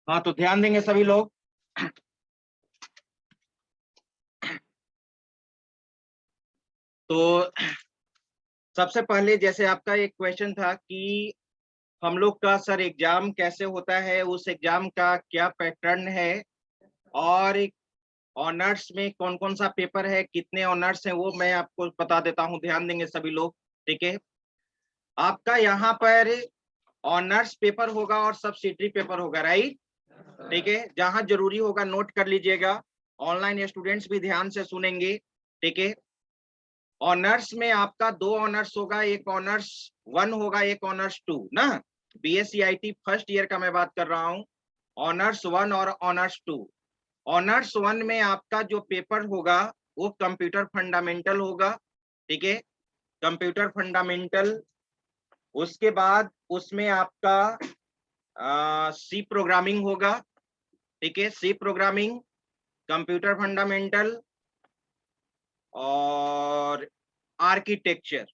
हाँ, तो ध्यान देंगे सभी लोग। तो सबसे पहले जैसे आपका एक क्वेश्चन था कि हम लोग का सर एग्जाम कैसे होता है, उस एग्जाम का क्या पैटर्न है, और ऑनर्स में कौन कौन सा पेपर है, कितने ऑनर्स हैं, वो मैं आपको बता देता हूँ। ध्यान देंगे सभी लोग, ठीक है। आपका यहाँ पर ऑनर्स पेपर होगा और सब्सिडरी पेपर होगा, राइट, ठीक है। जहां जरूरी होगा नोट कर लीजिएगा, ऑनलाइन स्टूडेंट्स भी ध्यान से सुनेंगे, ठीक है। ऑनर्स में आपका दो ऑनर्स होगा, एक ऑनर्स 1 होगा, एक ऑनर्स 2 ना। बीएससीआईटी फर्स्ट ईयर का मैं बात कर रहा हूँ। ऑनर्स 1 और ऑनर्स 2। ऑनर्स 1 में आपका जो पेपर होगा वो कंप्यूटर फंडामेंटल होगा, ठीक है, कंप्यूटर फंडामेंटल। उसके बाद उसमें आपका सी प्रोग्रामिंग होगा, ठीक है, सी प्रोग्रामिंग, कंप्यूटर फंडामेंटल और आर्किटेक्चर।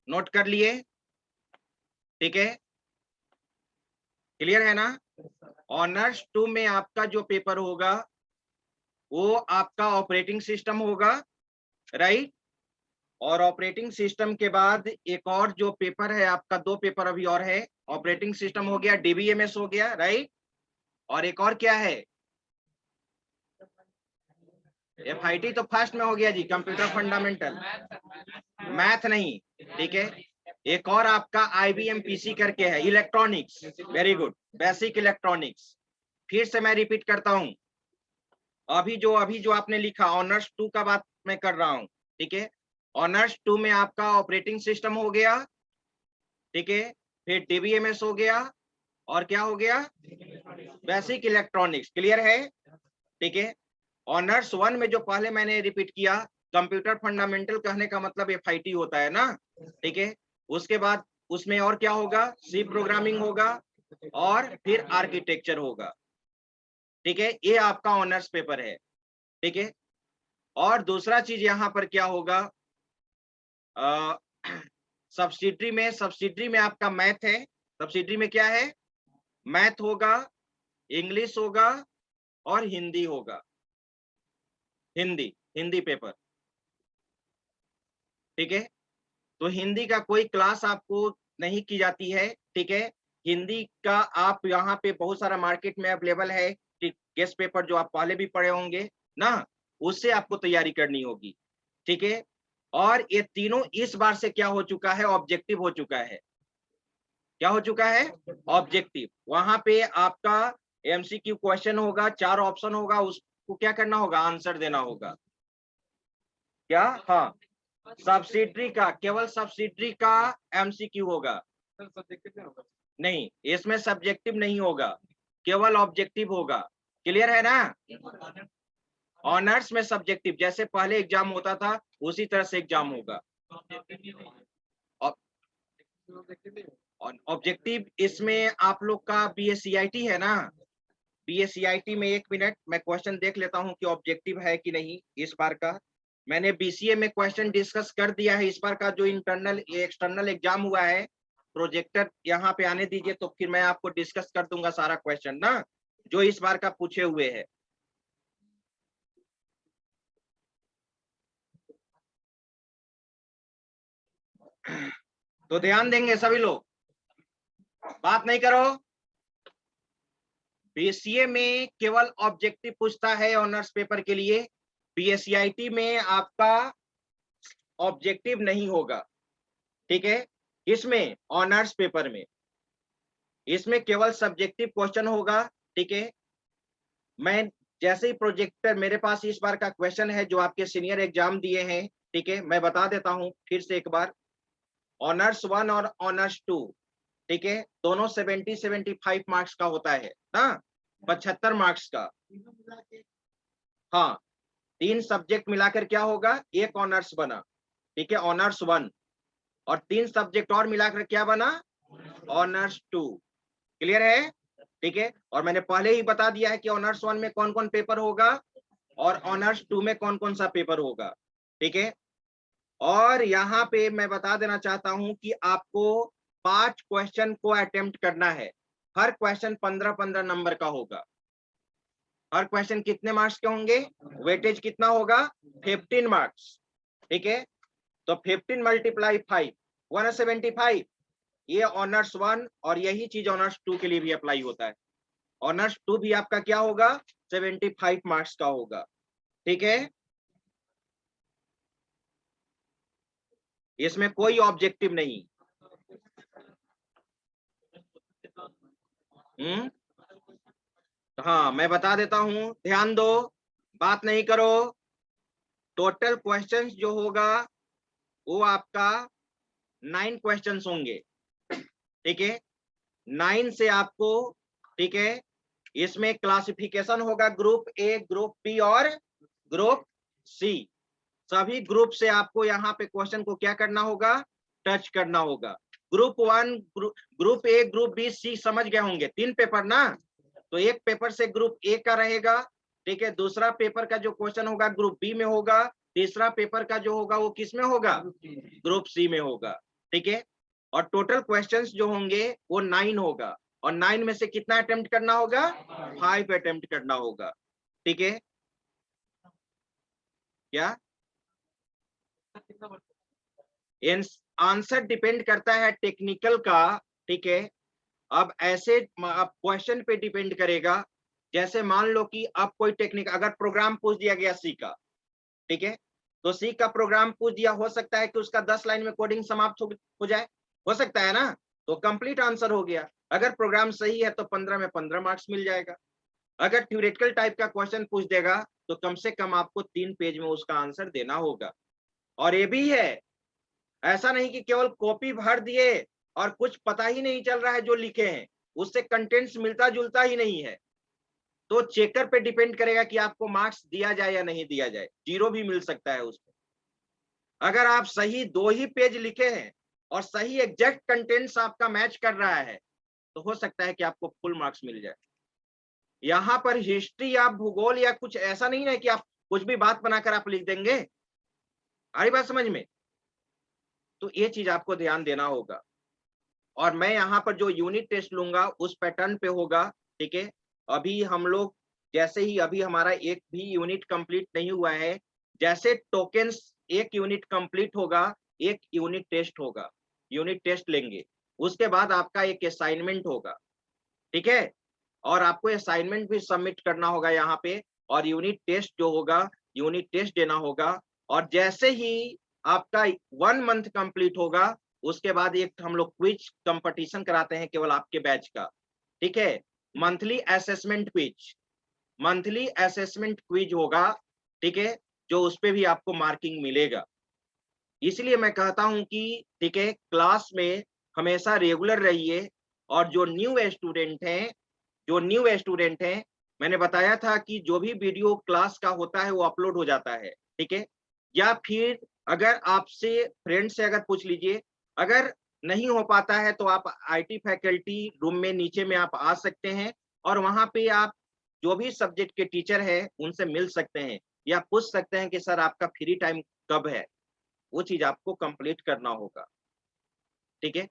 नोट कर लिए, ठीक है, क्लियर है ना। ऑनर्स 2 में आपका जो पेपर होगा वो आपका ऑपरेटिंग सिस्टम होगा, राइट। और ऑपरेटिंग सिस्टम के बाद एक और जो पेपर है आपका, दो पेपर अभी और है। ऑपरेटिंग सिस्टम हो गया, डीबीएमएस हो गया, राइट। और एक और क्या है, एफआईटी तो फर्स्ट में हो गया जी, कंप्यूटर फंडामेंटल, मैथ नहीं, ठीक है। एक और आपका आईबीएम पीसी करके है, electronics, very good, basic electronics. फिर से मैं रिपीट करता हूं, अभी जो आपने लिखा ऑनर्स 2 का बात मैं कर रहा हूं, ठीक है। ऑनर्स 2 में आपका ऑपरेटिंग सिस्टम हो गया, ठीक है, फिर डीबीएमएस हो गया, और क्या हो गया, बेसिक इलेक्ट्रॉनिक्स, क्लियर है, ठीक है। ऑनर्स 1 में जो पहले मैंने रिपीट किया, कंप्यूटर फंडामेंटल कहने का मतलब एफआईटी होता है ना, ठीक है। उसके बाद उसमें और क्या होगा, सी प्रोग्रामिंग होगा और फिर आर्किटेक्चर होगा, ठीक है। ये आपका ऑनर्स पेपर है, ठीक है। और दूसरा चीज यहाँ पर क्या होगा, सब्सिडरी में आपका मैथ है। सब्सिडरी में क्या है, मैथ होगा, इंग्लिश होगा और हिंदी होगा, हिंदी पेपर, ठीक है। तो हिंदी का कोई क्लास आपको नहीं की जाती है, ठीक है। हिंदी का आप यहाँ पे बहुत सारा मार्केट में अवेलेबल है, गेस्ट पेपर जो आप पहले भी पढ़े होंगे ना, उससे आपको तैयारी करनी होगी, ठीक है। और ये तीनों इस बार से क्या हो चुका है, ऑब्जेक्टिव हो चुका है। क्या हो चुका है, ऑब्जेक्टिव। वहां पे आपका एमसीक्यू क्वेश्चन होगा, 4 ऑप्शन होगा, उसको क्या करना होगा, आंसर देना होगा। क्या, हाँ, सब्सिडरी का, केवल सब्सिडरी का एमसीक्यू होगा, नहीं, इसमें सब्जेक्टिव नहीं होगा, केवल ऑब्जेक्टिव होगा, क्लियर है ना। ऑनर्स में सब्जेक्टिव जैसे पहले एग्जाम होता था उसी तरह से एग्जाम होगा। ऑब्जेक्टिव इसमें आप लोग का बीएससीआईटी है ना, बीएससीआईटी में, एक मिनट मैं क्वेश्चन देख लेता हूं कि ऑब्जेक्टिव है कि नहीं इस बार का। मैंने बीसीए में क्वेश्चन डिस्कस कर दिया है, इस बार का जो इंटरनल एक्सटर्नल एग्जाम हुआ है, प्रोजेक्टर यहाँ पे आने दीजिए, तो फिर मैं आपको डिस्कस कर दूंगा सारा क्वेश्चन ना, जो इस बार का पूछे हुए है। तो ध्यान देंगे सभी लोग, बात नहीं करो। बीसीए में केवल ऑब्जेक्टिव पूछता है ऑनर्स पेपर के लिए, बीएससीआईटी में आपका ऑब्जेक्टिव नहीं होगा, ठीक है। इसमें ऑनर्स पेपर में इसमें केवल सब्जेक्टिव क्वेश्चन होगा, ठीक है। मैं जैसे ही प्रोजेक्टर, मेरे पास इस बार का क्वेश्चन है जो आपके सीनियर एग्जाम दिए हैं, ठीक है, मैं बता देता हूं फिर से एक बार। ऑनर्स 1 और ऑनर्स 2, ठीक है, दोनों 70-75 मार्क्स का होता है ना, 75 मार्क्स का। हाँ, 3 सब्जेक्ट मिलाकर क्या होगा, एक ऑनर्स बना, ठीक है, ऑनर्स 1। और 3 सब्जेक्ट और मिलाकर क्या बना, ऑनर्स 2, क्लियर है, ठीक है। और मैंने पहले ही बता दिया है कि ऑनर्स 1 में कौन कौन पेपर होगा और ऑनर्स 2 में कौन कौन सा पेपर होगा, ठीक है। और यहाँ पे मैं बता देना चाहता हूं कि आपको 5 क्वेश्चन को अटेम्प्ट करना है, हर क्वेश्चन 15-15 नंबर का होगा। हर क्वेश्चन कितने मार्क्स के होंगे? वेटेज कितना होगा? 15 मार्क्स। ठीक है, तो 15 मल्टीप्लाई 5 175। ये ऑनर्स 1 और यही चीज ऑनर्स 2 के लिए भी अप्लाई होता है। ऑनर्स 2 भी आपका क्या होगा? 75 मार्क्स का होगा। ठीक है, इसमें कोई ऑब्जेक्टिव नहीं। हाँ, मैं बता देता हूं, ध्यान दो, बात नहीं करो। टोटल क्वेश्चंस जो होगा वो आपका 9 क्वेश्चंस होंगे। ठीक है, 9 से आपको, ठीक है, इसमें क्लासिफिकेशन होगा ग्रुप ए, ग्रुप बी और ग्रुप सी। सभी ग्रुप से आपको यहाँ पे क्वेश्चन को क्या करना होगा? टच करना होगा। Group 1, group A, group B, C समझ गए होंगे, 3 पेपर ना। तो एक पेपर से ग्रुप ए का रहेगा, ठीक है, दूसरा पेपर का जो क्वेश्चन होगा ग्रुप बी में होगा, तीसरा पेपर का जो होगा वो किस में होगा? ग्रुप सी में होगा। ठीक है, और टोटल क्वेश्चंस जो होंगे वो 9 होगा, और 9 में से कितना अटेम्प्ट करना होगा? 5 अटेम्प्ट करना होगा। ठीक है, क्या आंसर डिपेंड करता है टेक्निकल का। ठीक है, अब ऐसे क्वेश्चन पे डिपेंड करेगा। जैसे मान लो कि अब कोई टेक्निक, अगर प्रोग्राम पूछ दिया गया सी का, ठीक है, तो सी का प्रोग्राम पूछ दिया, हो सकता है कि उसका 10 लाइन में कोडिंग समाप्त हो जाए, हो सकता है ना, तो कंप्लीट आंसर हो गया। अगर प्रोग्राम सही है तो 15 में 15 मार्क्स मिल जाएगा। अगर थ्योरेटिकल टाइप का क्वेश्चन पूछ देगा तो कम से कम आपको 3 पेज में उसका आंसर देना होगा। और ये भी है, ऐसा नहीं कि केवल कॉपी भर दिए और कुछ पता ही नहीं चल रहा है जो लिखे हैं, उससे कंटेंट्स मिलता जुलता ही नहीं है, तो चेकर पे डिपेंड करेगा कि आपको मार्क्स दिया जाए या नहीं दिया जाए। 0 भी मिल सकता है उसमें। अगर आप सही 2 ही पेज लिखे हैं और सही एग्जैक्ट कंटेंट्स आपका मैच कर रहा है तो हो सकता है कि आपको फुल मार्क्स मिल जाए। यहाँ पर हिस्ट्री या भूगोल या कुछ ऐसा नहीं है कि आप कुछ भी बात बनाकर आप लिख देंगे। आ रही बात समझ में? तो ये चीज आपको ध्यान देना होगा। और मैं यहाँ पर जो यूनिट टेस्ट लूंगा उस पैटर्न पे होगा। ठीक है, अभी हम लोग, जैसे ही अभी हमारा एक भी यूनिट कंप्लीट नहीं हुआ है, जैसे टोकन्स एक यूनिट कंप्लीट होगा, एक यूनिट टेस्ट होगा, यूनिट टेस्ट लेंगे, उसके बाद आपका एक असाइनमेंट होगा। ठीक है, और आपको असाइनमेंट भी सबमिट करना होगा यहाँ पे, और यूनिट टेस्ट जो होगा, यूनिट टेस्ट देना होगा। और जैसे ही आपका 1 मंथ कंप्लीट होगा, उसके बाद एक हम लोग क्विज कंपटीशन कराते हैं केवल आपके बैच का। ठीक है, monthly assessment quiz, monthly assessment quiz होगा। ठीक है, जो उस पे भी आपको मार्किंग मिलेगा। इसलिए मैं कहता हूं कि ठीक है, क्लास में हमेशा रेगुलर रहिए। और जो न्यू स्टूडेंट हैं, जो न्यू स्टूडेंट हैं, मैंने बताया था कि जो भी वीडियो क्लास का होता है वो अपलोड हो जाता है। ठीक है, या फिर अगर आपसे फ्रेंड से अगर पूछ लीजिए, अगर नहीं हो पाता है तो आप आईटी फैकल्टी रूम में नीचे में आप आ सकते हैं, और वहां पे आप जो भी सब्जेक्ट के टीचर है उनसे मिल सकते हैं, या पूछ सकते हैं कि सर आपका फ्री टाइम कब है। वो चीज आपको कंप्लीट करना होगा। ठीक है,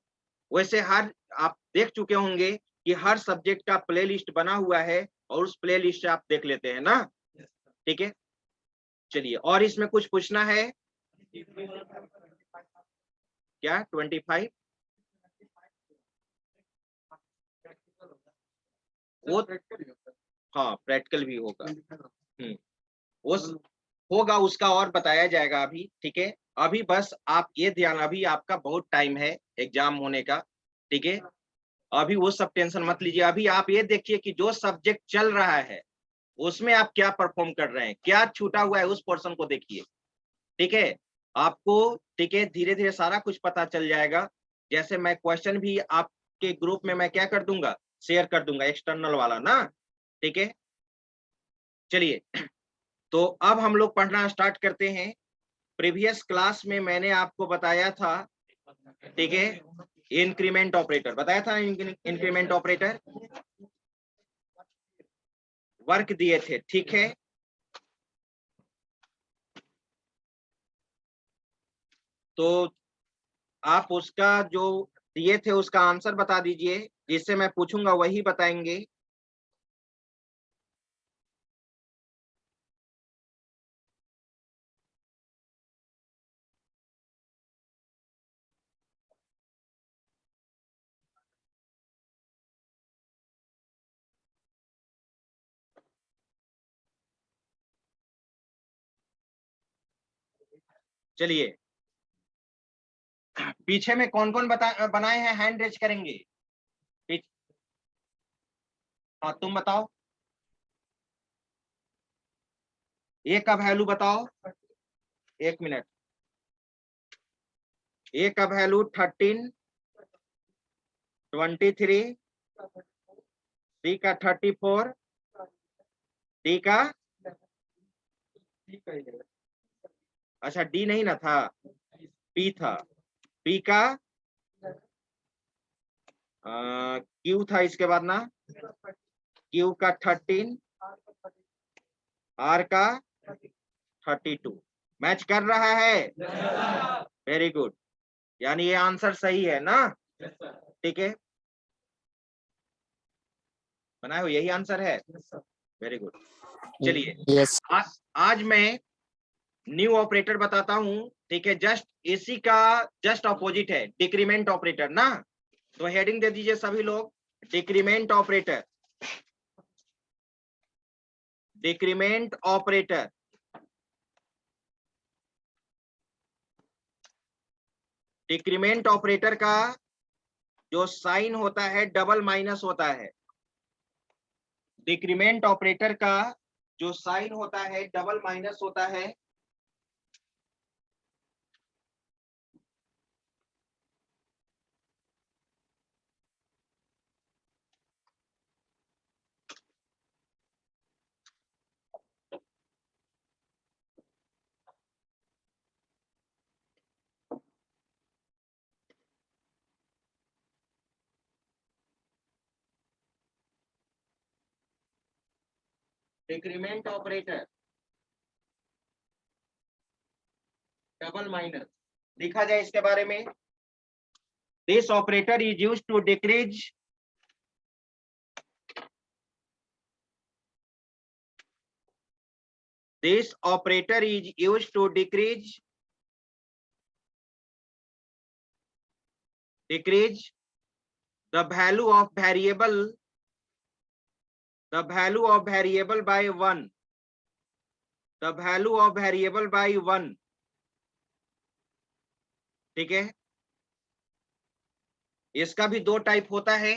वैसे हर, आप देख चुके होंगे कि हर सब्जेक्ट का प्ले लिस्ट बना हुआ है, और उस प्ले लिस्ट से आप देख लेते हैं ना। ठीक है, चलिए, और इसमें कुछ पूछना है क्या? 25? वो, हाँ, प्रैक्टिकल भी होगा। उस होगा, उसका और बताया जाएगा अभी। ठीक है, अभी बस आप ये ध्यान, अभी आपका बहुत टाइम है एग्जाम होने का। ठीक है, अभी वो सब टेंशन मत लीजिए। अभी आप ये देखिए कि जो सब्जेक्ट चल रहा है उसमें आप क्या परफॉर्म कर रहे हैं, क्या छूटा हुआ है उस पोर्शन को देखिए। ठीक है, आपको, ठीक है, धीरे धीरे सारा कुछ पता चल जाएगा। जैसे मैं क्वेश्चन भी आपके ग्रुप में मैं क्या कर दूंगा, शेयर कर दूंगा, एक्सटर्नल वाला ना। ठीक है, चलिए, तो अब हम लोग पढ़ना स्टार्ट करते हैं। प्रीवियस क्लास में मैंने आपको बताया था, ठीक है, इंक्रीमेंट ऑपरेटर बताया था। इंक्रीमेंट ऑपरेटर वर्क दिए थे। ठीक है, तो आप उसका जो दिए थे उसका आंसर बता दीजिए। जिससे मैं पूछूंगा वही बताएंगे। चलिए, पीछे में कौन कौन बनाए हैं, हैंड रेज करेंगे। हाँ, तुम बताओ, ए का वैल्यू बताओ। 1 मिनट। ए का वैल्यू 13, 23, सी का 34, डी का, अच्छा डी नहीं ना था, पी था, पी का क्यू था, इसके बाद ना क्यू का 13, आर का 32। मैच कर रहा है? वेरी गुड, यानी ये आंसर सही है ना? ठीक है, बनाए हो, यही आंसर है। Very good. चलिए, यस। आज मैं न्यू ऑपरेटर बताता हूं, ठीक है। जस्ट इसी का जस्ट ऑपोजिट है डिक्रीमेंट ऑपरेटर ना। तो हेडिंग दे दीजिए सभी लोग, decrement operator, decrement operator. Decrement operator का जो साइन होता है डबल माइनस होता है। डिक्रीमेंट ऑपरेटर का जो साइन होता है डबल माइनस होता है। डिक्रीमेंट ऑपरेटर डबल माइनस लिखा जाए इसके बारे में। This operator is used to decrease this operator is used to decrease the value of variable by 1, the value of variable by 1। ठीक है, इसका भी दो टाइप होता है।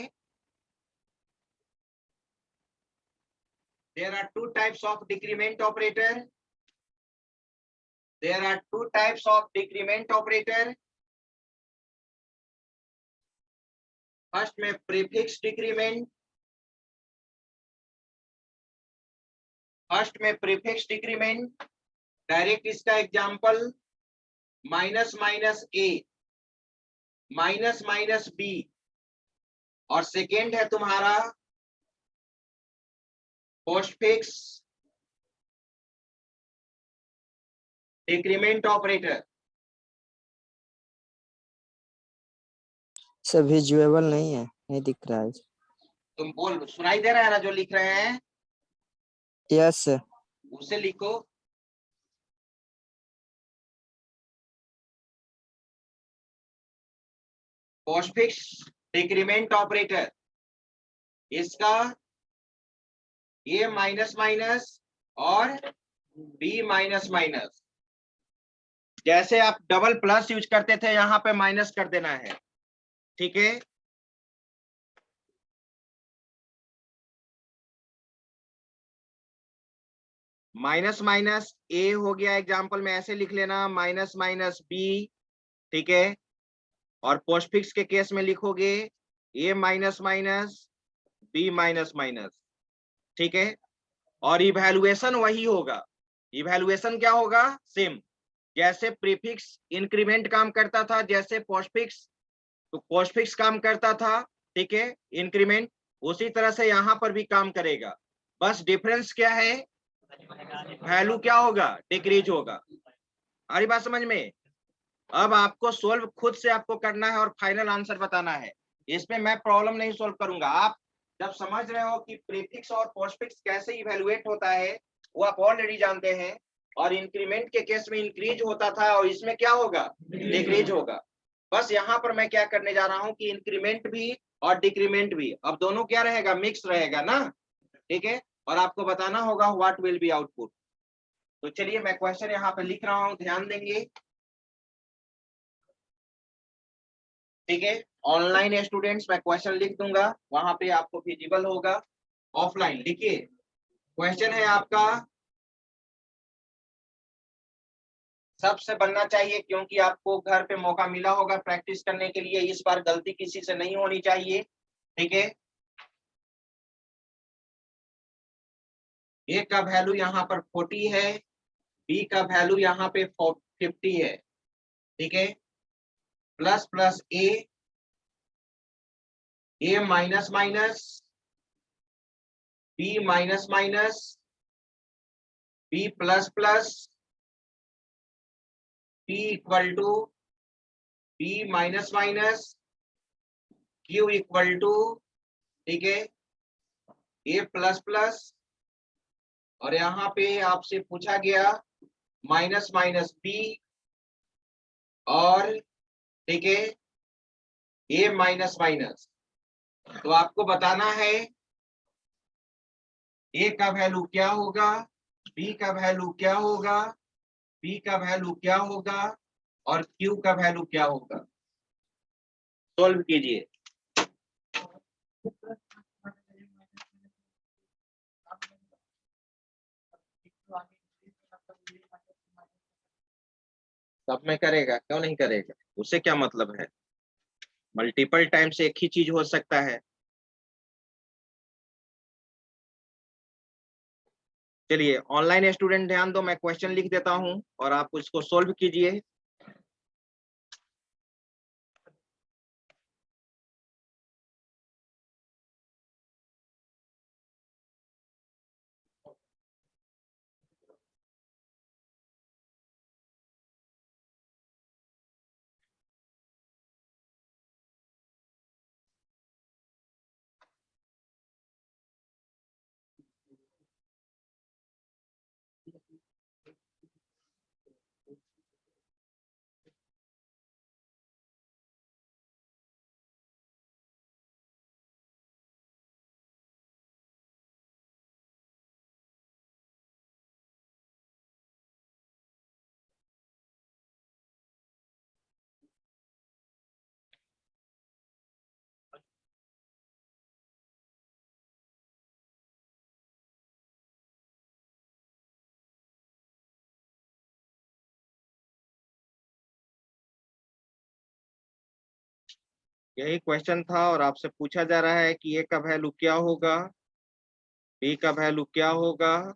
There are two types of decrement operator. There are two types of decrement operator. First में prefix decrement, first में prefix decrement, direct इसका एग्जांपल माइनस माइनस ए, माइनस माइनस बी, और सेकेंड है तुम्हारा postfix decrement operator. Sir visual नहीं है, नहीं दिख रहा है। तुम बोल, सुनाई दे रहा है ना जो लिख रहे हैं? Yes sir. उसे लिखो। पोस्टफिक्स डिक्रीमेंट ऑपरेटर, इसका ये माइनस माइनस और बी माइनस माइनस, जैसे आप डबल प्लस यूज करते थे यहां पे माइनस कर देना है। ठीक है, माइनस माइनस ए हो गया, एग्जांपल में ऐसे लिख लेना माइनस माइनस बी। ठीक है, और पोस्टफिक्स के केस में लिखोगे A minus minus B minus minus. ठीक है, और इवैल्यूएशन वही होगा। इवैल्यूएशन क्या होगा? सेम, जैसे प्रीफिक्स इंक्रीमेंट काम करता था, जैसे पोस्टफिक्स तो पोस्टफिक्स काम करता था, ठीक है, इंक्रीमेंट, उसी तरह से यहां पर भी काम करेगा। बस डिफरेंस क्या है? वैल्यू क्या होगा? डिक्रीज होगा। आ रही बात समझ में? अब आपको सोल्व खुद से आपको करना है और फाइनल आंसर बताना है। इसमें मैं प्रॉब्लम नहीं सोल्व करूंगा। आप जब समझ रहे हो कि प्रीफिक्स और पोस्टफिक्स कैसे इवेलुएट होता है वो आप ऑलरेडी जानते हैं, और इंक्रीमेंट के केस में इंक्रीज होता था और इसमें क्या होगा, डिक्रीज होगा। बस यहाँ पर मैं क्या करने जा रहा हूँ कि इंक्रीमेंट भी और डिक्रीमेंट भी अब दोनों क्या रहेगा, मिक्स रहेगा ना, ठीक है। और आपको बताना होगा व्हाट विल बी आउटपुट। तो चलिए मैं क्वेश्चन यहाँ पे लिख रहा हूँ, ध्यान देंगे, ठीक है। ऑनलाइन स्टूडेंट्स मैं क्वेश्चन लिख दूंगा, वहां पे आपको विजिबल होगा। ऑफलाइन लिखिए, क्वेश्चन है आपका, सबसे बनना चाहिए क्योंकि आपको घर पे मौका मिला होगा प्रैक्टिस करने के लिए, इस बार गलती किसी से नहीं होनी चाहिए, ठीक है। ए का वैल्यू यहाँ पर 40 है, बी का वैल्यू यहाँ पे 50 है, ठीक है। Plus plus a minus minus, B minus minus, b plus plus, P equal to P minus minus, Q equal to, ठीक है, A प्लस प्लस, और यहाँ पे आपसे पूछा गया माइनस माइनस B, और ठीक है A माइनस माइनस। तो आपको बताना है A का वैल्यू क्या होगा, B का वैल्यू क्या होगा, P का वैल्यू क्या होगा, और Q का वैल्यू क्या होगा। सॉल्व कीजिए। सब में करेगा, क्यों नहीं करेगा, उससे क्या मतलब है, मल्टीपल टाइम से एक ही चीज हो सकता है। चलिए ऑनलाइन स्टूडेंट ध्यान दो, मैं क्वेश्चन लिख देता हूं और आप इसको सोल्व कीजिए। यही क्वेश्चन था और आपसे पूछा जा रहा है कि ए का वैल्यू क्या होगा, बी का वैल्यू क्या होगा,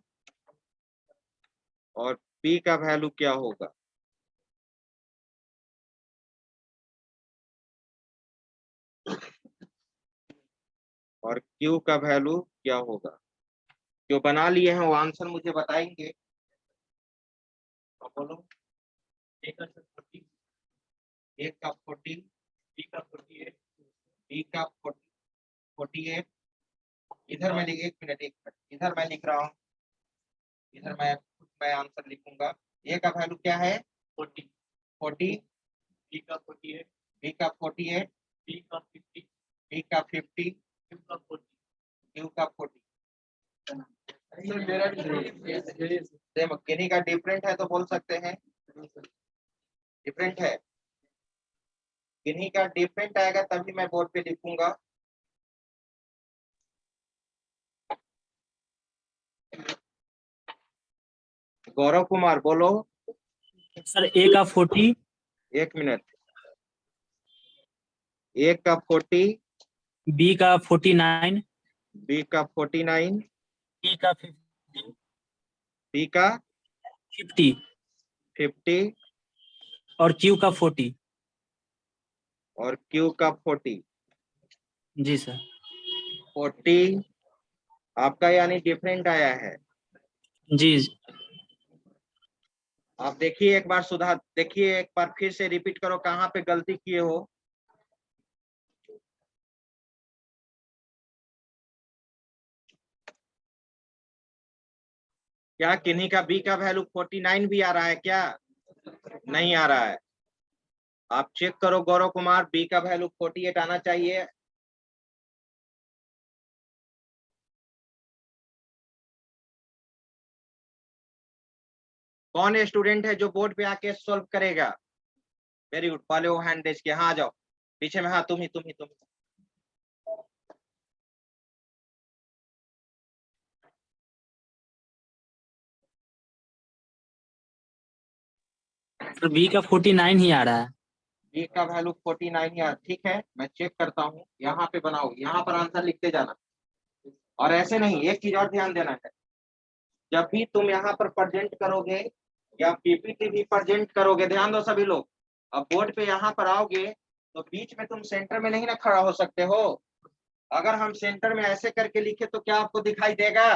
और पी का वैल्यू क्या होगा। और क्यू का वैल्यू क्या होगा। जो बना लिए हैं वो आंसर मुझे बताएंगे। तो बोलो। ए का 40, ए का 40, बी का 48, बी का 48। इधर मैं एक मिनट, इधर मैं लिख रहा हूँ, इधर मैं आंसर लिखूंगा। ए का वैल्यू क्या है, 40, 40, बी का 48, बी का 48, बी का 50, बी का 50, क्यू का 40, क्यू का 40। सेम किन्हीं का डिफरेंट है तो बोल सकते हैं, डिफरेंट है, किन्हीं का डिफरेंट आएगा तभी मैं बोर्ड पे लिखूंगा। गौरव कुमार बोलो। सर ए का 40, एक मिनट, ए का 40, बी का 49, बी का 49, सी का 50, बी का 50 50, और क्यू का 40। और क्यू का 40। जी सर। 40 आपका यानी डिफरेंट आया है। जी आप देखिए एक बार सुधार, देखिए एक बार फिर से रिपीट करो कहाँ पे गलती किए हो। क्या किन्हीं का बी का वैल्यू 49 भी आ रहा है क्या? नहीं आ रहा है। आप चेक करो गौरव कुमार, बी का वैल्यू 48 आना चाहिए। कौन स्टूडेंट है जो बोर्ड पे आके सॉल्व करेगा? वेरी गुड, पहले वो हैंड रेज किया। हाँ आ जाओ पीछे में। हाँ तुम ही। सर बी का 49 ही आ रहा है। बी का वैल्यू 49 यार, ठीक है मैं चेक करता हूँ। यहाँ पे बनाओ, यहाँ पर आंसर लिखते जाना। और ऐसे नहीं, एक चीज और ध्यान देना है, जब भी तुम यहाँ पर प्रेजेंट करोगे या पीपीटी भी प्रेजेंट करोगे, ध्यान दो सभी लोग। अब बोर्ड पे यहाँ पर आओगे तो बीच में तुम सेंटर में नहीं ना खड़ा हो सकते हो। अगर हम सेंटर में ऐसे करके लिखे तो क्या आपको दिखाई देगा?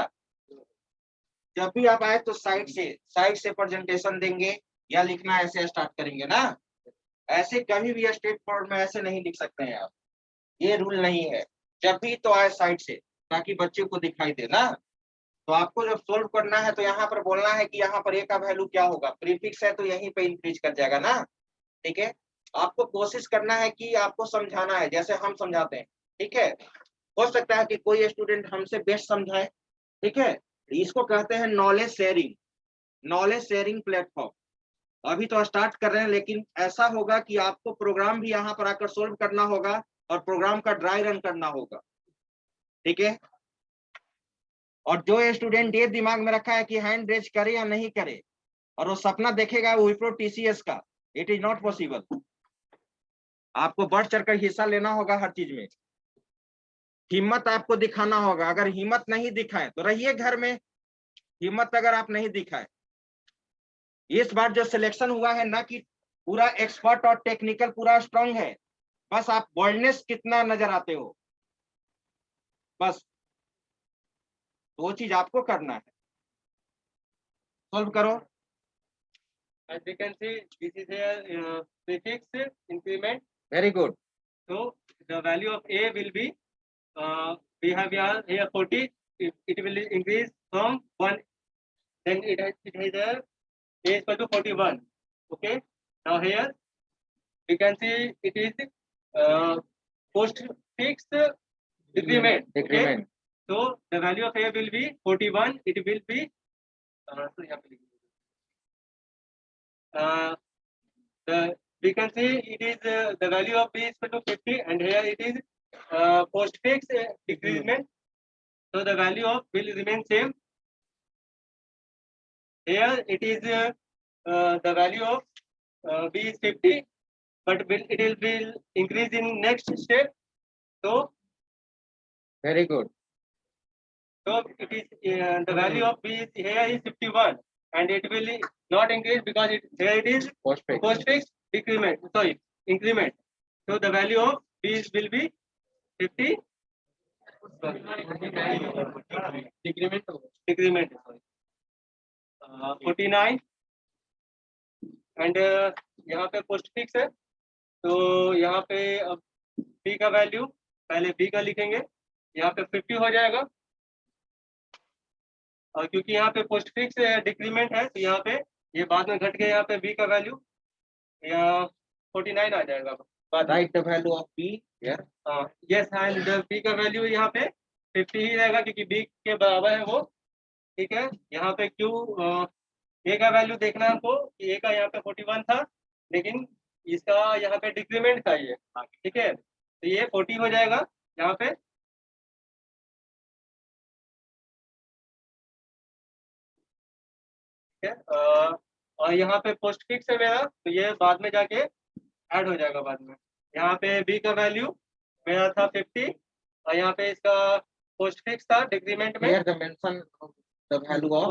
जब भी आप आए तो साइड से प्रेजेंटेशन देंगे या लिखना ऐसे स्टार्ट करेंगे ना। ऐसे कभी भी स्टेट बोर्ड में ऐसे नहीं लिख सकते हैं आप, ये रूल नहीं है। जब भी तो आए साइड से, ताकि बच्चे को दिखाई दे ना। तो आपको जब सोल्व करना है तो यहाँ पर बोलना है कि यहाँ पर ए का वैल्यू क्या होगा। प्रीफिक्स है तो यहीं पे इंक्रीज कर जाएगा ना। ठीक है, आपको कोशिश करना है कि आपको समझाना है जैसे हम समझाते हैं। ठीक है, हो सकता है कि कोई स्टूडेंट हमसे बेस्ट समझाए। ठीक है, इसको कहते हैं नॉलेज शेयरिंग प्लेटफॉर्म। अभी तो स्टार्ट कर रहे हैं, लेकिन ऐसा होगा कि आपको प्रोग्राम भी यहाँ पर आकर सोल्व करना होगा और प्रोग्राम का ड्राई रन करना होगा। ठीक है, और जो स्टूडेंट ये दिमाग में रखा है कि हैंड रेज करे या नहीं करे और वो सपना देखेगा विप्रो टीसीएस का, इट इज नॉट पॉसिबल। आपको बढ़ चढ़कर हिस्सा लेना होगा हर चीज में। हिम्मत आपको दिखाना होगा। अगर हिम्मत नहीं दिखाए तो रहिए घर में। हिम्मत अगर आप नहीं दिखाए, इस बार जो सिलेक्शन हुआ है ना कि पूरा एक्सपर्ट और टेक्निकल पूरा स्ट्रांग है, बस आप बोल्डनेस कितना नजर आते हो, बस वो चीज आपको करना है। सॉल्व करो। As we can see, this is a prefix increment. Very good. So the value of a will be we have here 40. It will increase from 1. Then it has a is equal to 41. Okay. Now here we can see it is postfix decrement. Okay. So the value of a will be 41. It will be we can see it is the value of b is equal to 50, and here it is postfix decrement. So the value of will remain same. Here it is the value of b is 50, but it will increase in next step. So very good. So it is the value of b is here is 51, and it will not increase because here it is postfix decrement. Sorry, increment. So the value of b will be 50. Decrement. 49, and यहाँ पे postfix है, तो यहाँ पे अब b का value पहले b का लिखेंगे, यहाँ पे 50 हो जाएगा, और क्योंकि यहाँ पे पोस्टफिक्स डिक्रीमेंट है तो यहाँ पे ये बाद में घट के यहाँ पे b का वैल्यू यहाँ 49 आ जाएगा। Right the value of b here. Yes, and b का वैल्यू यहाँ पे 50 ही रहेगा क्योंकि b के बराबर है वो। ठीक है, यहाँ पे क्यों a का वैल्यू देखना है हमको कि a का यहाँ पे 41 था, लेकिन इसका यहाँ पे डिक्रीमेंट था ये। ठीक है, तो ये 40 हो जाएगा यहाँ पे। और यहाँ पे पोस्टफिक्स है मेरा, तो ये बाद में जाके ऐड हो जाएगा बाद में। यहाँ पे b का वैल्यू मेरा था 50, और यहाँ पे इसका पोस्टफिक्स था डिक्रीमेंट में। Mention the value of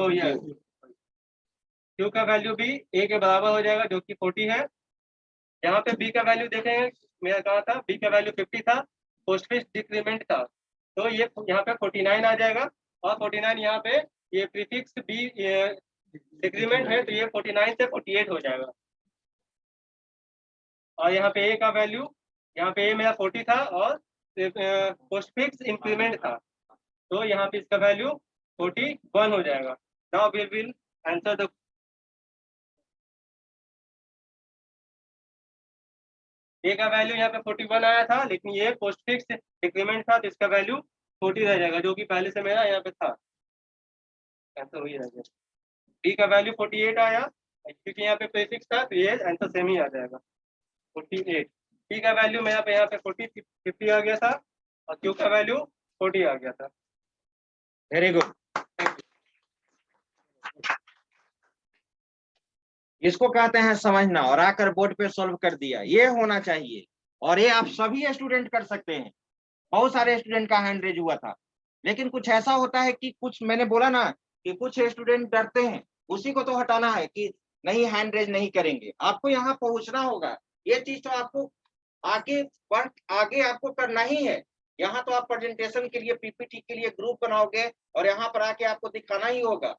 q का वैल्यू भी a के बराबर हो जाएगा जो कि 40 है। यहाँ पे b का वैल्यू देखेंगे, मेरा कहा था b का वैल्यू 50 था, पोस्टफिक्स डिक्रीमेंट था, तो ये यहाँ पे 49 आ जाएगा, और 49 यहाँ पे ये प्रीफिक्स b डिक्रीमेंट है, तो ये 49 से 48 हो जाएगा। और यहाँ पे a का वैल्यू, यहाँ पे a मेरा 40 था और पोस्टफिक्स इंक्रीमेंट था, तो यहाँ पे इसका वैल्यू 41 हो जाएगा। Now we will answer the a का वैल्यू यहाँ पे 41 आया था, लेकिन ये पोस्ट फिक्स डिक्रीमेंट था तो इसका वैल्यू 40 रह जाएगा, जो कि पहले से मेरा यहाँ पे था। आंसर वही रह गया। बी का वैल्यू 48 आया, क्योंकि यहाँ पे प्रीफिक्स था तो ये आंसर सेम ही आ जाएगा 48। टी का वैल्यू मेरा पे यहाँ पे 50 आ गया था, और क्यू का वैल्यू 40 आ गया था। Very good. इसको कहते हैं समझना, और आकर बोर्ड पे सॉल्व कर दिया, ये होना चाहिए। और ये आप सभी स्टूडेंट कर सकते हैं। बहुत सारे स्टूडेंट का हैंड रेज हुआ था, लेकिन कुछ ऐसा होता है कि कुछ, मैंने बोला ना कि कुछ स्टूडेंट डरते हैं, उसी को तो हटाना है कि नहीं हैंड रेज नहीं करेंगे। आपको यहाँ पहुंचना होगा, ये चीज तो आपको आगे आपको करना ही है। यहाँ तो आप प्रेजेंटेशन के लिए, पीपीटी के लिए ग्रुप बनाओगे और यहाँ पर आके आपको दिखाना ही होगा।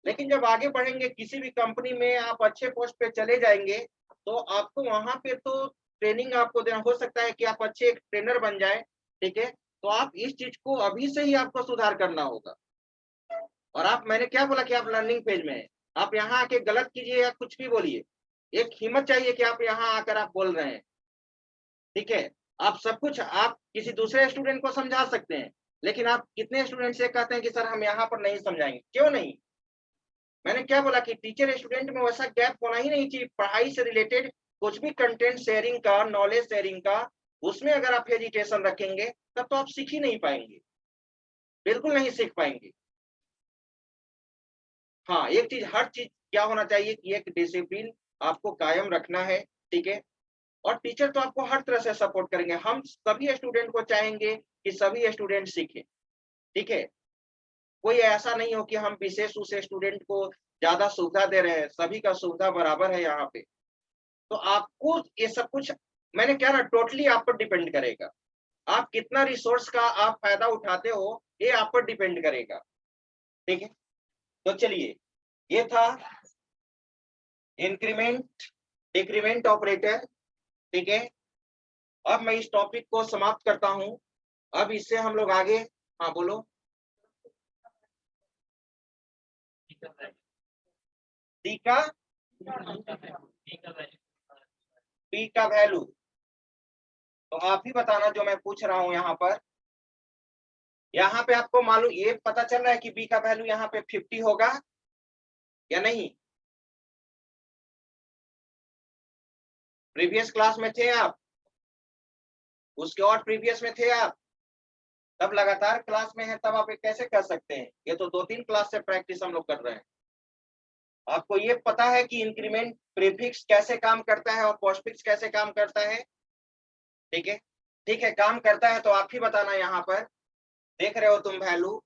लेकिन जब आगे बढ़ेंगे, किसी भी कंपनी में आप अच्छे पोस्ट पे चले जाएंगे, तो आपको वहां पे तो ट्रेनिंग आपको देना, हो सकता है कि आप अच्छे एक ट्रेनर बन जाए, ठीक है। तो आप इस चीज को अभी से ही आपको सुधार करना होगा। और आप, मैंने क्या बोला कि आप लर्निंग पेज में है, आप यहाँ आके गलत कीजिए या कुछ भी बोलिए, एक हिम्मत चाहिए कि आप यहाँ आकर आप बोल रहे हैं, ठीक है। आप सब कुछ आप किसी दूसरे स्टूडेंट को समझा सकते हैं, लेकिन आप कितने स्टूडेंट से कहते हैं कि सर हम यहाँ पर नहीं समझाएंगे, क्यों नहीं? मैंने क्या बोला कि टीचर स्टूडेंट में वैसा गैप होना ही नहीं चाहिए। पढ़ाई से रिलेटेड कुछ भी कंटेंट शेयरिंग का, नॉलेज शेयरिंग का, उसमें अगर आप हेजिटेशन रखेंगे तब तो आप सीख ही नहीं पाएंगे, बिल्कुल नहीं सीख पाएंगे। हाँ, एक चीज, हर चीज क्या होना चाहिए कि एक डिसिप्लिन आपको कायम रखना है, ठीक है। और टीचर तो आपको हर तरह से सपोर्ट करेंगे। हम सभी स्टूडेंट को चाहेंगे कि सभी स्टूडेंट सीखें, ठीक है। कोई ऐसा नहीं हो कि हम विशेष उस स्टूडेंट को ज्यादा सुविधा दे रहे हैं, सभी का सुविधा बराबर है यहाँ पे। तो आपको ये सब कुछ, मैंने क्या ना, टोटली आप पर डिपेंड करेगा। आप कितना रिसोर्स का आप फायदा उठाते हो, ये आप पर डिपेंड करेगा, ठीक है। तो चलिए, ये था इंक्रीमेंट डिक्रीमेंट ऑपरेटर, ठीक है। अब मैं इस टॉपिक को समाप्त करता हूं। अब इससे हम लोग आगे, हाँ बोलो। डी का पी का वैल्यू तो आप ही बताना जो मैं पूछ रहा हूं। यहाँ पे आपको मालूम, ये पता चल रहा है कि बी का वैल्यू यहाँ पे 50 होगा या नहीं? प्रीवियस क्लास में थे आप, उसके और प्रीवियस में थे आप, तब लगातार क्लास में है, तब आप कैसे कर सकते हैं? ये तो 2-3 क्लास से प्रैक्टिस हम लोग कर रहे हैं। आपको ये पता है कि इंक्रीमेंट प्रीफिक्स कैसे काम करता है और पोस्टफिक्स कैसे काम करता है, ठीक है। ठीक है, काम करता है तो आप ही बताना। यहाँ पर देख रहे हो तुम वैल्यू,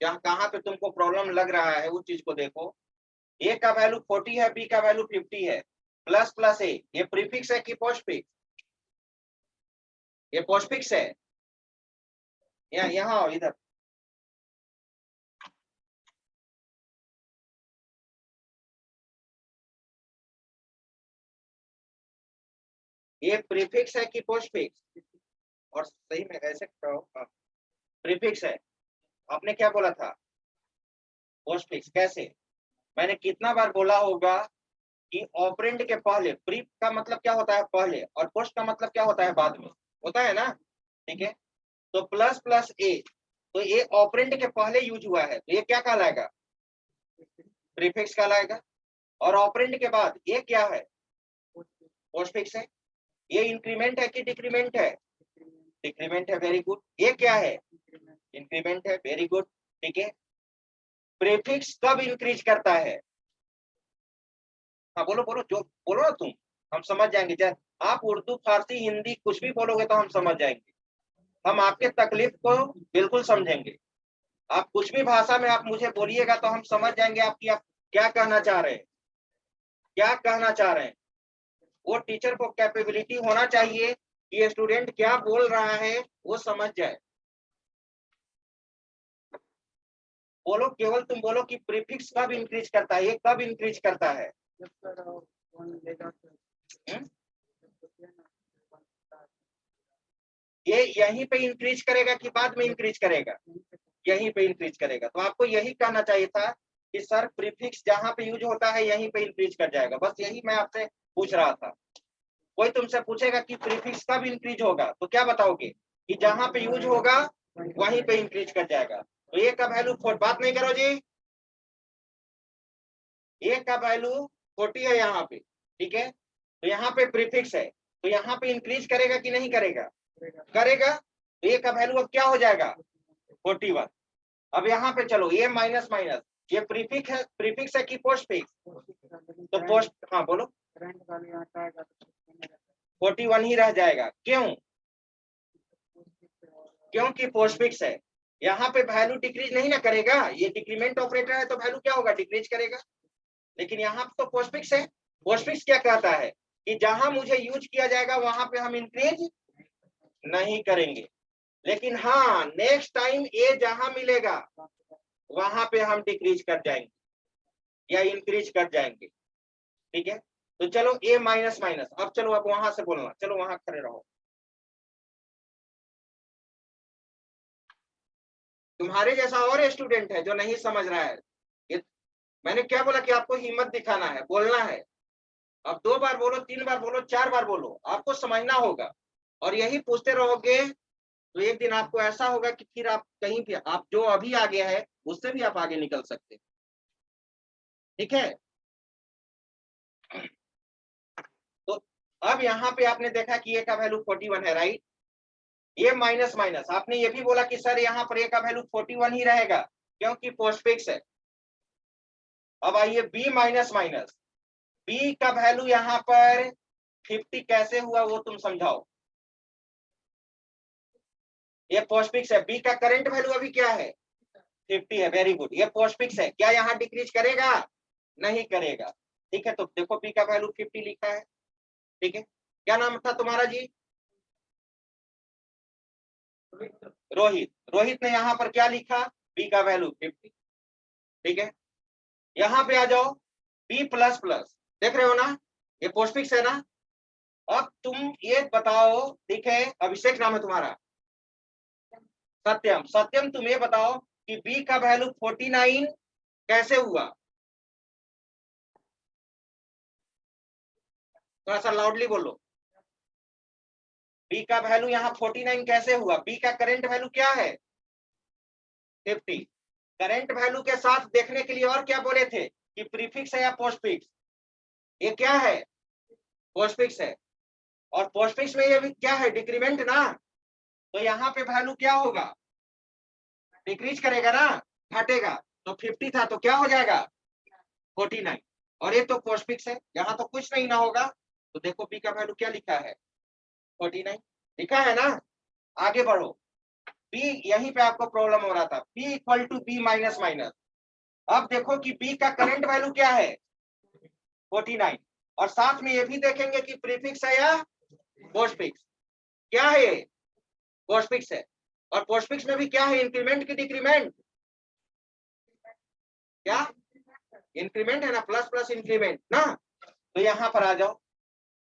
जहाँ कहाँ पे तुमको प्रॉब्लम लग रहा है उस चीज को देखो। ए का वैल्यू 40 है, बी का वैल्यू 50 है, प्लस प्लस ए, ये प्रीफिक्स है कि पोस्टफिक्स? ये पोस्टफिक्स है। यहाँ इधर ये प्रीफिक्स है कि पोस्टफिक्स? और सही में ऐसे कहो, प्रीफिक्स है। आपने क्या बोला था? पोस्टफिक्स। कैसे? मैंने कितना बार बोला होगा कि ऑपरेंड के पहले, प्री का मतलब क्या होता है पहले, और पोस्ट का मतलब क्या होता है बाद में, होता है ना, ठीक है। तो प्लस प्लस ए, तो ये ऑपरेंड के पहले यूज हुआ है, तो ये क्या कहलाएगा? प्रीफिक्स कहलाएगा। और ऑपरेंड के बाद ये क्या है? पोस्टफिक्स है। ये इंक्रीमेंट है कि डिक्रीमेंट है? डिक्रीमेंट है, वेरी गुड। ये क्या है? इंक्रीमेंट है, वेरी गुड, ठीक है। प्रीफिक्स कब इंक्रीज करता है? हाँ बोलो बोलो, जो बोलो ना तुम, हम समझ जाएंगे। जब आप उर्दू, फारसी, हिंदी कुछ भी बोलोगे तो हम समझ जाएंगे, हम आपके तकलीफ को बिल्कुल समझेंगे। आप कुछ भी भाषा में आप मुझे बोलिएगा तो हम समझ जाएंगे आपकी, आप क्या कहना चाह रहे हैं, क्या कहना चाह रहे हैं। वो टीचर को कैपेबिलिटी होना चाहिए कि ये स्टूडेंट क्या बोल रहा है वो समझ जाए। बोलो, केवल तुम बोलो कि प्रीफिक्स कब इंक्रीज करता है, ये कब इंक्रीज करता है? ये यहीं पे इंक्रीज करेगा कि बाद में इंक्रीज करेगा? यहीं पे इंक्रीज करेगा। तो आपको यही कहना चाहिए था कि सर प्रीफिक्स जहां पे यूज होता है यहीं पे इंक्रीज कर जाएगा, बस यही मैं आपसे पूछ रहा था। कोई तुमसे पूछेगा कि प्रीफिक्स कब इंक्रीज होगा तो क्या बताओगे कि जहां पे यूज होगा वहीं पे इंक्रीज कर जाएगा। तो ए का वैल्यू बात नहीं करो जी, ए का वैल्यू 40 है यहाँ पे, ठीक है। तो यहाँ पे प्रीफिक्स है तो यहाँ पे इंक्रीज करेगा कि नहीं करेगा, करेगा। तो ए का वैल्यू अब क्या हो जाएगा 41। अब यहाँ पे चलो ये माइनस माइनस, ये प्रीफिक्स है कि पोस्टफिक्स, तो पोस्ट, हाँ बोलो, 41 ही रह जाएगा। क्यों, क्योंकि पोस्टफिक्स है। यहाँ पे वैल्यू डिक्रीज नहीं ना करेगा, ये डिक्रीमेंट ऑपरेटर है तो वैल्यू क्या होगा, डिक्रीज करेगा। लेकिन यहाँ पे तो पोस्टफिक्स है। पोस्टफिक्स क्या कहता है कि जहां मुझे यूज किया जाएगा वहां पे हम इंक्रीज नहीं करेंगे, लेकिन हाँ नेक्स्ट टाइम ए जहां मिलेगा वहां पे हम डिक्रीज कर जाएंगे या इंक्रीज कर जाएंगे, ठीक है। तो चलो ए माइनस माइनस, अब चलो अब वहां से बोलना, चलो वहां खड़े रहो। तुम्हारे जैसा और स्टूडेंट है जो नहीं समझ रहा है, ये मैंने क्या बोला कि आपको हिम्मत दिखाना है, बोलना है। अब 2 बार बोलो, 3 बार बोलो, 4 बार बोलो, आपको समझना होगा। और यही पूछते रहोगे तो एक दिन आपको ऐसा होगा कि फिर आप कहीं भी, आप जो अभी आगे है उससे भी आप आगे निकल सकते, ठीक है। तो अब यहाँ पे आपने देखा कि ए का वैल्यू 41 है, राइट। ये माइनस माइनस, आपने ये भी बोला कि सर यहाँ पर ए का वैल्यू 41 ही रहेगा क्योंकि पोस्टफिक्स है। अब आइए बी माइनस माइनस, बी का वैल्यू यहाँ पर 50 कैसे हुआ वो तुम समझाओ। ये पोस्टफिक्स है, बी का करंट वैल्यू अभी क्या है 50 है, वेरी गुड। ये पोस्टफिक्स है, क्या यहाँ डिक्रीज करेगा, नहीं करेगा, ठीक है। तो देखो बी का वैल्यू 50 लिखा है, ठीक है। क्या नाम था तुम्हारा जी, रोहित। रोहित ने यहाँ पर क्या लिखा, बी का वैल्यू 50, ठीक है। यहाँ पे आ जाओ, बी प्लस प्लस, देख रहे हो ना, ये पोस्टफिक्स है ना। अब तुम ये बताओ, ठीक है, अभिषेक नाम है तुम्हारा, सत्यम, सत्यम तुम ये बताओ कि बी का वैल्यू 49 कैसे हुआ, थोड़ा सा लाउडली बोलो। बी का वैल्यू यहाँ 49 कैसे हुआ, बी का करंट वैल्यू क्या है 50। करंट वैल्यू के साथ देखने के लिए और क्या बोले थे कि प्रीफिक्स है या पोस्टफिक्स, ये क्या है पोस्टफिक्स है। और पोस्टफिक्स में ये भी क्या है डिक्रीमेंट ना, तो यहाँ पे वैल्यू क्या होगा, डिक्रीज करेगा ना, घटेगा। तो 50 था तो क्या हो जाएगा 49, और ये तो पोस्टफिक्स है, यहाँ तो कुछ नहीं ना होगा। तो देखो बी का वैल्यू क्या लिखा है 49 लिखा है ना। आगे बढ़ो, बी, यहीं पे आपको प्रॉब्लम हो रहा था, b equal to b minus minus. अब देखो कि बी का करंट वैल्यू क्या है 49, और साथ में ये भी देखेंगे कि प्रीफिक्स है या पोस्टफिक्स, क्या है ये पोस्टफिक्स है। और पोस्टफिक्स में भी क्या है, इंक्रीमेंट की डिक्रीमेंट, क्या इंक्रीमेंट है ना, प्लस प्लस इंक्रीमेंट ना। तो यहाँ पर आ जाओ,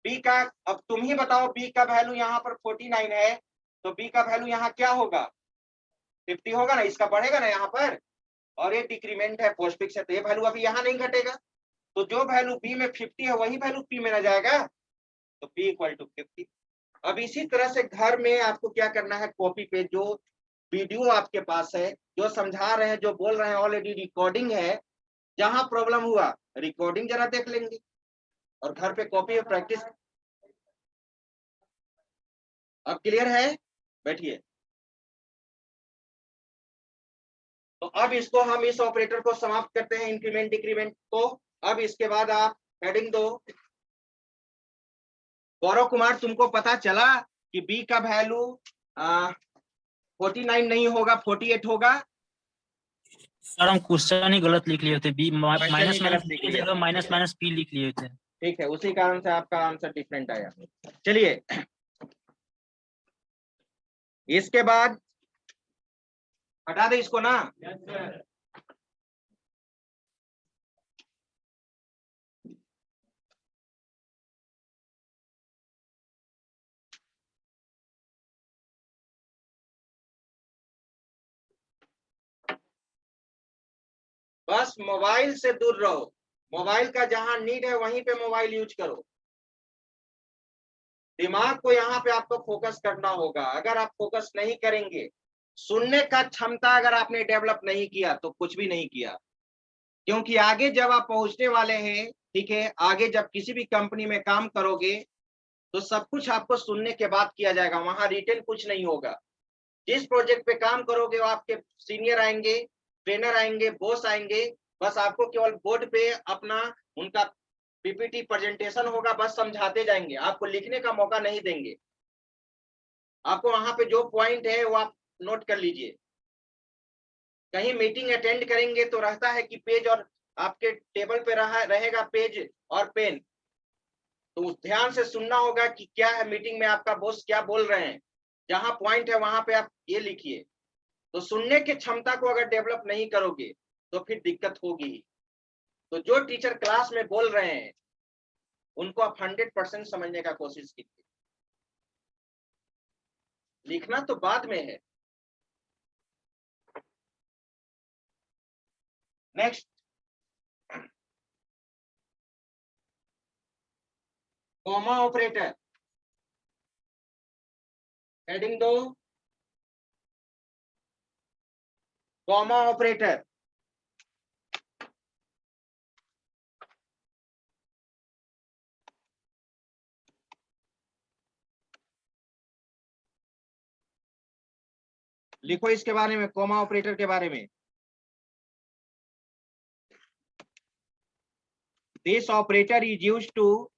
बी का, अब तुम ही बताओ, बी का वैल्यू यहाँ पर 49 है तो बी का वैल्यू यहाँ क्या होगा 50 होगा ना, इसका बढ़ेगा ना यहाँ पर। और ये डिक्रीमेंट है, पोस्टफिक्स है, तो ये वैल्यू अभी यहाँ नहीं घटेगा। तो जो वैल्यू बी में 50 है वही वैल्यू पी में आ जाएगा, तो पी इक्वल टू 50। अब इसी तरह से घर में आपको क्या करना है, कॉपी पे जो वीडियो आपके पास है, जो समझा रहे हैं, जो बोल रहे हैं, ऑलरेडी रिकॉर्डिंग है, जहां प्रॉब्लम हुआ रिकॉर्डिंग जरा देख लेंगे और घर पे कॉपी में प्रैक्टिस। अब क्लियर है, बैठिए। तो अब इसको हम इस ऑपरेटर को समाप्त करते हैं, इंक्रीमेंट डिक्रीमेंट को। अब इसके बाद आप हेडिंग दो, गौरव कुमार तुमको पता चला कि बी का वैल्यू 49 नहीं होगा 48 होगा। सर हम क्वेश्चन ही गलत लिख लिए थे, बी Question माइनस ही माइनस गलत लिख की लिया जगह था। माइनस माइनस पी लिख लिए थे। ठीक है, उसी कारण से आपका आंसर डिफरेंट आया। चलिए इसके बाद हटा दे इसको ना। बस मोबाइल से दूर रहो, मोबाइल का जहां नीड है वहीं पे मोबाइल यूज करो। दिमाग को यहाँ पे आपको फोकस करना होगा। अगर आप फोकस नहीं करेंगे, सुनने का क्षमता अगर आपने डेवलप नहीं किया तो कुछ भी नहीं किया। क्योंकि आगे जब आप पहुंचने वाले हैं, ठीक है, आगे जब किसी भी कंपनी में काम करोगे तो सब कुछ आपको सुनने के बाद किया जाएगा, वहां रिटेन कुछ नहीं होगा। जिस प्रोजेक्ट पे काम करोगे वो आपके सीनियर आएंगे, ट्रेनर आएंगे, बॉस आएंगे, बस आपको केवल बोर्ड पे अपना उनका पीपीटी प्रेजेंटेशन होगा, बस समझाते जाएंगे, आपको लिखने का मौका नहीं देंगे। आपको वहां पे जो पॉइंट है वो आप नोट कर लीजिए। कहीं मीटिंग अटेंड करेंगे तो रहता है कि पेज और आपके टेबल पे रहेगा पेज और पेन, तो ध्यान से सुनना होगा कि क्या है मीटिंग में आपका बॉस क्या बोल रहे हैं, जहां पॉइंट है वहां पे आप ये लिखिए। तो सुनने की क्षमता को अगर डेवलप नहीं करोगे तो फिर दिक्कत होगी। तो जो टीचर क्लास में बोल रहे हैं उनको आप 100% समझने का कोशिश कीजिए। लिखना तो बाद में है। नेक्स्ट, कॉमा ऑपरेटर, हेडिंग दो, कॉमा ऑपरेटर। लिखो इसके बारे में, कॉमा ऑपरेटर के बारे में। This operator is used to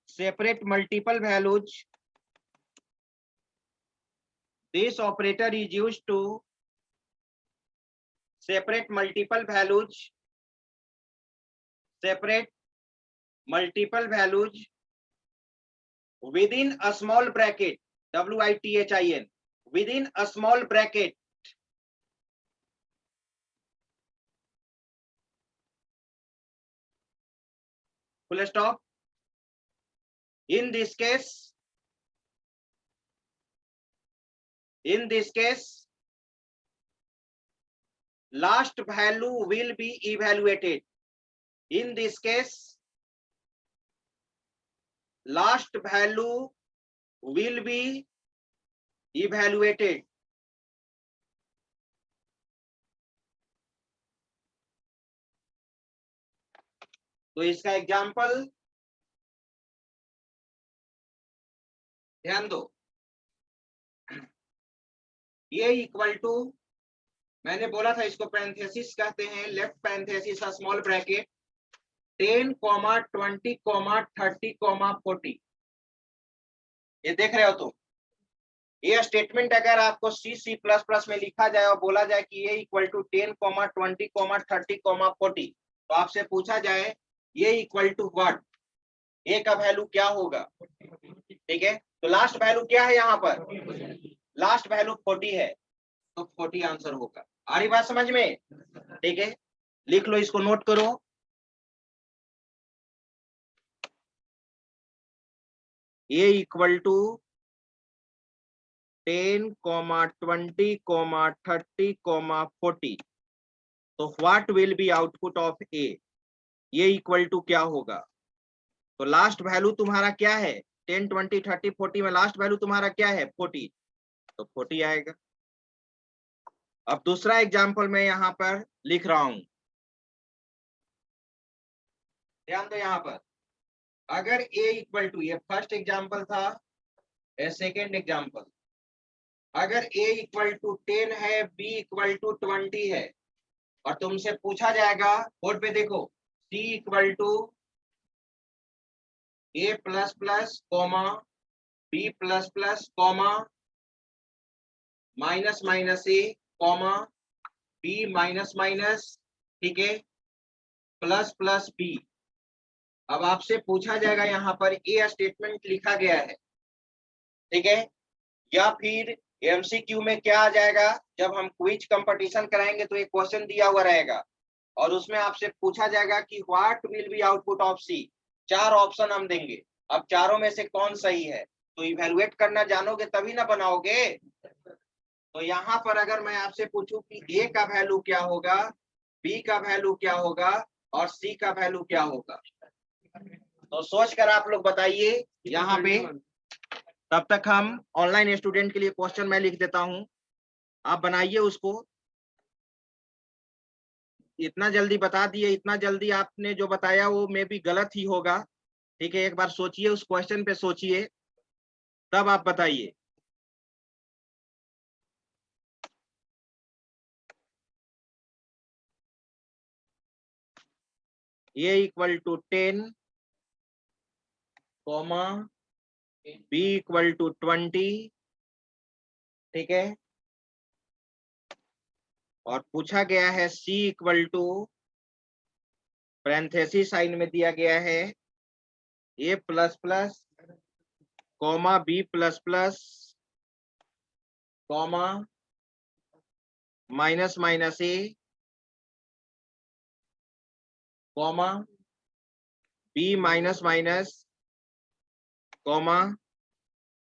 separate multiple values. This operator is used to separate multiple values within a small bracket, WITHIN, within a small bracket. Full stop. In this case, last value will be evaluated. In this case, last value will be evaluated. तो इसका example ध्यान दो। ये equal to, मैंने बोला था इसको parenthesis कहते हैं, लेफ्ट पैरेंथेसिस स्मॉल ब्रैकेट 10, 20, 30, 40। ये देख रहे हो तुम? ये स्टेटमेंट अगर आपको C++ में लिखा जाए और बोला जाए कि ये इक्वल टू 10, 20, 30, 40, तो आपसे पूछा जाए ये इक्वल टू व्हाट, ए का वैल्यू क्या होगा? ठीक है, तो लास्ट वैल्यू क्या है यहाँ पर? लास्ट वैल्यू 40 है, तो 40 आंसर होगा। आ रही बात समझ में? ठीक है, लिख लो, इसको नोट करो। ये इक्वल टू 10, 20, 30, 40, तो what will be output of A? ये इक्वल टू क्या होगा? तो लास्ट वैल्यू तुम्हारा क्या है? 10, 20, 30, 40 में लास्ट वैल्यू तुम्हारा क्या है? 40, तो 40 आएगा। अब दूसरा एग्जाम्पल मैं यहाँ पर लिख रहा हूं, ध्यान दो। यहाँ पर अगर a इक्वल टू, ये फर्स्ट एग्जाम्पल था, ये सेकेंड एग्जाम्पल, अगर a इक्वल टू 10 है, b इक्वल टू 20 है, और तुमसे पूछा जाएगा, बोर्ड पे देखो, c equal to a plus plus comma b plus plus comma minus minus a comma b minus minus, ठीक है, प्लस प्लस b। अब आपसे पूछा जाएगा यहाँ पर ए स्टेटमेंट लिखा गया है, ठीक है, या फिर एमसीक्यू में क्या आ जाएगा, जब हम क्विज कंपटीशन कराएंगे तो एक क्वेश्चन दिया हुआ रहेगा और उसमें आपसे पूछा जाएगा कि what will be output of c. 4 option हम देंगे, अब चारों में से कौन सही है, तो इवेलुएट करना जानोगे तभी ना बनाओगे। तो यहाँ पर अगर मैं आपसे पूछूं कि ए का वैल्यू क्या होगा, बी का वैल्यू क्या होगा और सी का वैल्यू क्या होगा, तो सोच कर आप लोग बताइए यहाँ पे। तब तक हम ऑनलाइन स्टूडेंट के लिए क्वेश्चन मैं लिख देता हूं, आप बनाइए उसको। इतना जल्दी बता दिए, इतना जल्दी आपने जो बताया वो मे भी गलत ही होगा। ठीक है, एक बार सोचिए, उस क्वेश्चन पे सोचिए, तब आप बताइए। A equal to 10, comma B equal to 20, ठीक है, और पूछा गया है C equal to, parenthesis sign में दिया गया है A plus plus, comma B plus plus, comma minus minus A, comma B minus minus, comma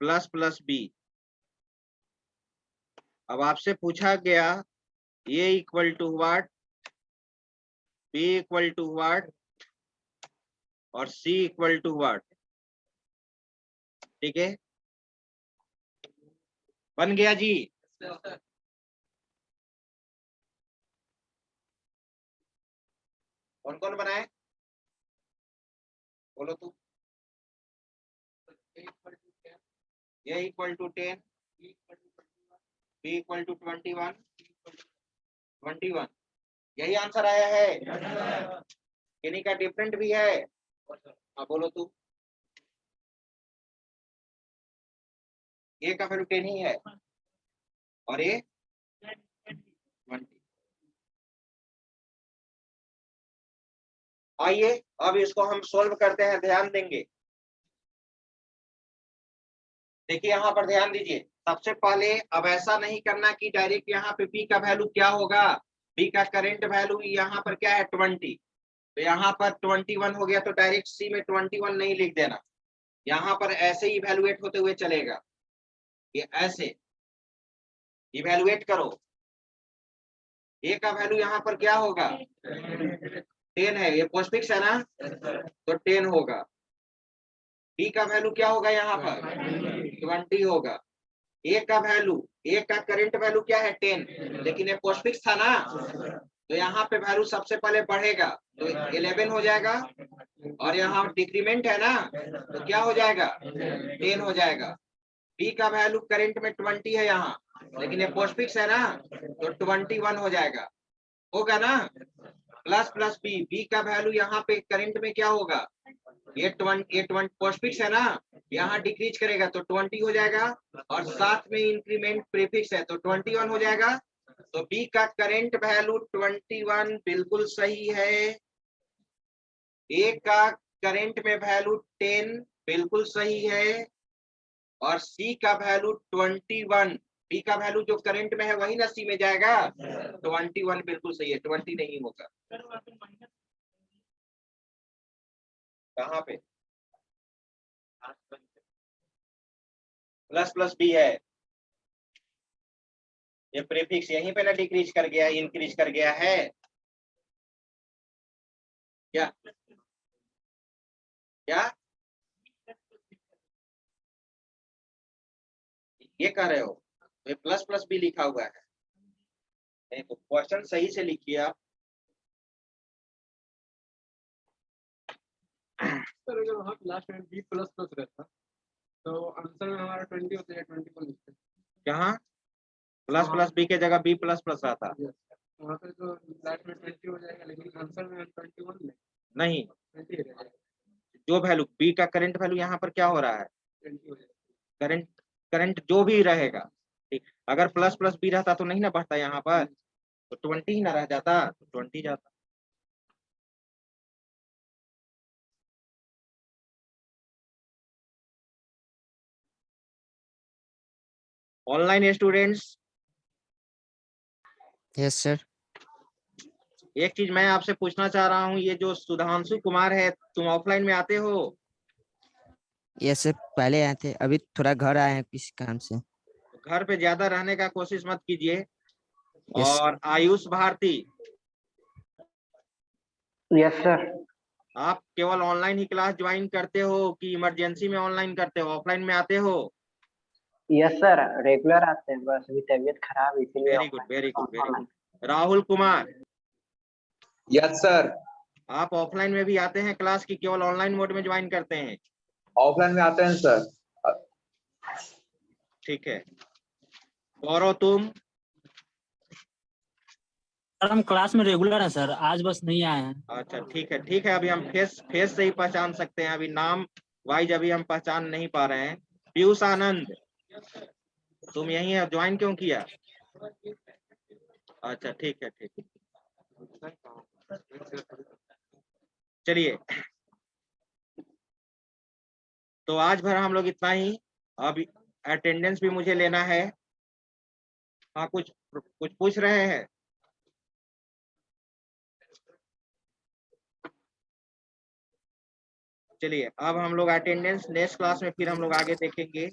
plus plus B. अब आपसे पूछा गया A equal to what, B equal to what और C equal to what. ठीक है, बन गया जी। कौन कौन बनाए, बोलो तू। A equal to 10, B equal to 21, 21, यही आंसर आया है, किन्हीं का डिफरेंट भी है। हाँ बोलो तू। ए का वैल्यू 10 ही है और ए 20। आइए अब इसको हम सोल्व करते हैं, ध्यान देंगे। देखिए यहाँ पर ध्यान दीजिए, सबसे पहले अब ऐसा नहीं करना कि डायरेक्ट यहाँ पे बी का वैल्यू क्या होगा, बी का करंट वैल्यू यहाँ पर क्या है 20, तो यहाँ पर 21 हो गया, तो डायरेक्ट सी में 21 नहीं लिख देना, यहाँ पर ऐसे ही इवेलुएट होते हुए चलेगा। ये ऐसे इवेलुएट करो, ए का वैल्यू यहाँ पर क्या होगा 10 है, ये पोस्टफिक्स है ना, तो 10 होगा। बी का वैल्यू क्या होगा यहाँ पर 20 होगा। ए का वैल्यू, ए का करंट वैल्यू क्या है 10, लेकिन ये पोस्टफिक्स था ना, तो यहाँ पे वैल्यू सबसे पहले बढ़ेगा तो 11 हो जाएगा, और यहाँ डिक्रीमेंट है ना, तो क्या हो जाएगा 10 हो जाएगा। बी का वैल्यू करंट में 20 है यहाँ, लेकिन ये पोस्टफिक्स है ना, तो 21 हो जाएगा, होगा ना। प्लस प्लस बी, बी का वैल्यू यहाँ पे करंट में क्या होगा, ये 20 पोस्टफिक्स है ना, यहाँ डिक्रीज करेगा तो 20 हो जाएगा, और साथ में इंक्रीमेंट प्रीफिक्स है तो 21 हो जाएगा। तो बी का करंट वैल्यू 21 बिल्कुल सही है। ए का करंट में वैल्यू 10 बिल्कुल सही है, और सी का वैल्यू 21, बी का वैल्यू जो करंट में है वही ना सी में जाएगा, 21 बिल्कुल सही है, 20 नहीं होगा। कहाँ पे प्लस प्लस बी है, ये प्रीफिक्स यहीं पे ना डिक्रीज कर गया, इंक्रीज कर गया है क्या, क्या ये कह रहे हो, ये प्लस प्लस बी लिखा हुआ है, नहीं तो क्वेश्चन सही से लिखिए आप। सर अगर वहाँ लास्ट में बी प्लस प्लस रहता तो आंसर में हमारा 20 होता है, 21 लिखते हैं। कहाँ प्लस प्लस बी के जगह बी प्लस प्लस आता, वहाँ पे तो लास्ट में 20 हो जाएगा, लेकिन आंसर में 21 नहीं, 20 रहेगा, जो वैल्यू बी का करंट वैल्यू यहाँ पर क्या हो रहा है, 20 हो जाएगा। करंट, करंट जो भी रहेगा, ठीक, अगर प्लस प्लस बी रहता तो नहीं ना बढ़ता यहाँ पर, तो 20 ही ना रह जाता, तो 20 जाता। Online students, yes sir. एक चीज मैं आपसे पूछना चाह रहा हूँ, ये जो सुधांशु कुमार है, तुम ऑफलाइन में आते हो, यस सर, पहले आए थे, अभी थोड़ा घर आए हैं किसी काम से। घर पे ज्यादा रहने का कोशिश मत कीजिए। यस। और आयुष भारती, यस सर। आप केवल ऑनलाइन ही क्लास ज्वाइन करते हो कि इमरजेंसी में ऑनलाइन करते हो, ऑफलाइन में आते हो? यस सर, रेगुलर आते हैं, बस अभी तबीयत खराब है इसीलिए very good, very good, very good. Rahul Kumar, yes sir. आप ऑफलाइन में भी आते हैं क्लास की केवल ऑनलाइन मोड में ज्वाइन करते हैं? ऑफलाइन में आते हैं सर। ठीक है। गौरव, तुम? सर हम क्लास में रेगुलर है सर, आज बस नहीं आए हैं। अच्छा, ठीक है, ठीक है। अभी हम फेस से ही पहचान सकते हैं, अभी नाम वाइज अभी हम पहचान नहीं पा रहे हैं। पीयूष आनंद, तुम यही है, ज्वाइन क्यों किया? अच्छा, ठीक है, ठीक है। चलिए, तो आज भर हम लोग इतना ही। अब अटेंडेंस भी मुझे लेना है। हाँ, कुछ पूछ रहे हैं? चलिए, अब हम लोग अटेंडेंस नेक्स्ट क्लास में फिर हम लोग आगे देखेंगे।